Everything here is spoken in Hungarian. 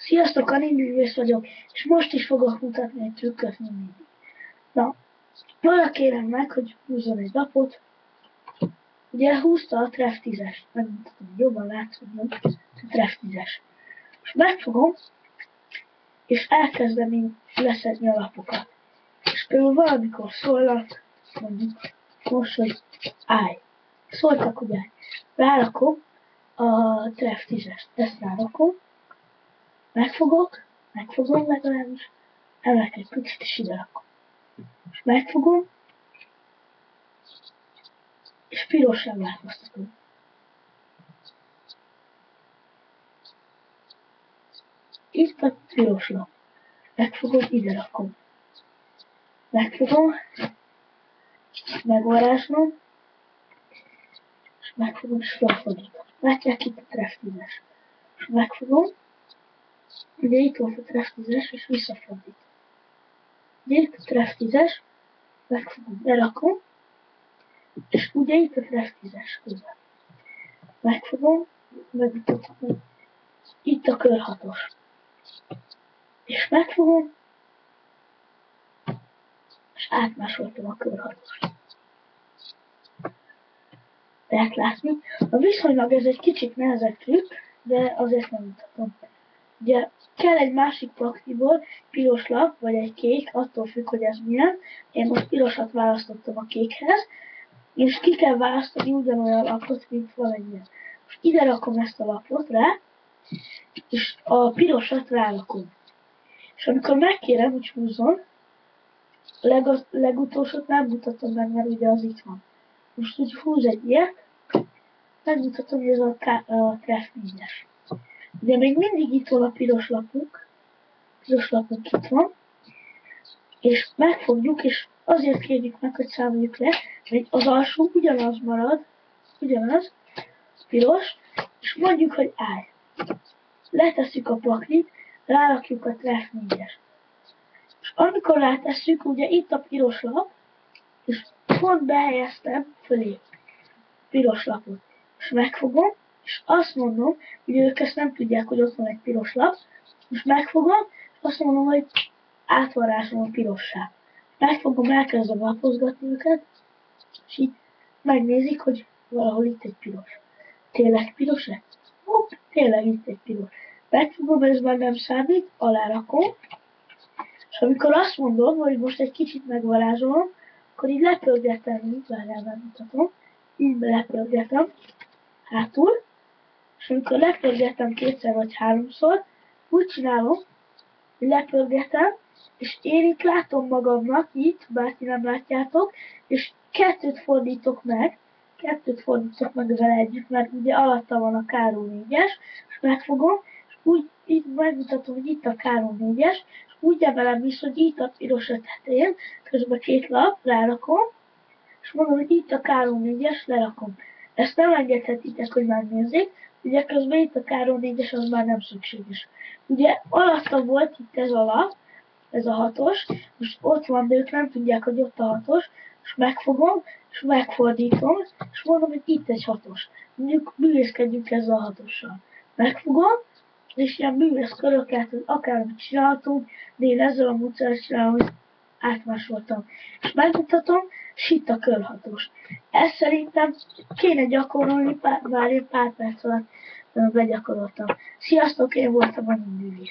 Sziasztok, Aninművész vagyok, és most is fogok mutatni egy trükköt mindig. Na, arra kérem meg, hogy húzzon egy lapot. Ugye húzta a Treff 10-es, megmutatom, hogy jobban látszódjon, a Treff 10-es. Most megfogom, és elkezdem így leszedni a lapokat. És például valamikor szólnak, mondjuk most, hogy állj. Szóltak, hogy állj. Rárakom a Treff 10-est, ezt rárakom. Megfogom legalábbis, emelek egy picit, és ide rakom. És megfogom, és pirossá változtatom. Itt a piros lap. Megfogom, ide rakom. Megfogom, megvarázslom, és megfogom, és felfordítom. Látják itt a Treff 10-es. És megfogom, ugye itt volt a Treff 10-es, és visszafordítom. Ugye itt a Treff 10-es, megfogom, berakom, és ugye itt a Treff 10-es közel. Megfogom, megmutatom, itt a kör 6-os. És megfogom, és átmásoltam a kör 6-ost. Lehet látni. Viszonylag ez egy kicsit nehezebb trükk, de azért nem mutatom. Ugye kell egy másik pakliból piros lap, vagy egy kék, attól függ, hogy ez milyen. Én most pirosat választottam a kékhez, és ki kell választani ugyanolyan lapot, mint valamilyen. Most ide rakom ezt a lapot rá, és a pirosat rárakom. És amikor megkérem, hogy húzzon, legutolsót nem mutatom meg, mert ugye az itt van. Most úgy húz egy ilyet, megmutatom, hogy ez a Treff 4-es. Ugye még mindig itt van a piros lapunk itt van, és megfogjuk, és azért kérjük meg, hogy számoljuk le, hogy az alsó ugyanaz marad, ugyanaz, piros, és mondjuk, hogy állj. Letesszük a paklit, rárakjuk a Treff 4-es. És amikor rátesszük, ugye itt a piros lap, és pont behelyeztem fölé piros lapot. És megfogom, és azt mondom, hogy ők ezt nem tudják, hogy ott van egy piros lap, és megfogom, és azt mondom, hogy átvarázsolom pirossá. Megfogom, elkezdem lapozgatni őket, és így megnézik, hogy valahol itt egy piros. Tényleg piros-e? Hopp, tényleg itt egy piros. Megfogom, ez már nem számít, alárakom, és amikor azt mondom, hogy most egy kicsit megvarázsolom, akkor így lepörgetem, így várjál, megmutatom, így lepörgetem hátul, és amikor lepörgetem 2-szer vagy 3-szor, úgy csinálom, hogy lepörgetem, és én itt látom magamnak, itt, bár ti nem látjátok, és kettőt fordítok meg vele együtt, mert ugye alatta van a Káró 4-es, és megfogom, és úgy így megmutatom, hogy itt a Káró 4-es, és úgy emelem is, hogy itt a piros a tetején, közben 2 lap, rárakom, és mondom, hogy itt a Káró 4-es, lerakom. Ezt nem engedhetitek, hogy megnézzék, ugye közben itt a Káró 4-es, az már nem szükséges. Ugye alatta volt itt ez a lap, ez a 6-os, most ott van, de ők nem tudják, hogy ott a 6-os, és megfogom, és megfordítom, és mondom, hogy itt egy 6-os. Mondjuk művészkedjünk ezzel a 6-ossal. Megfogom, és ilyen művész köröket, hogy akármit csináltunk, de én ezzel a módszerrel csinálom, hogy átmásoltam. És megmutatom, és itt a kör 6-os. Ezt szerintem kéne gyakorolni, bár én pár perc alatt begyakoroltam. Sziasztok, én voltam a művész.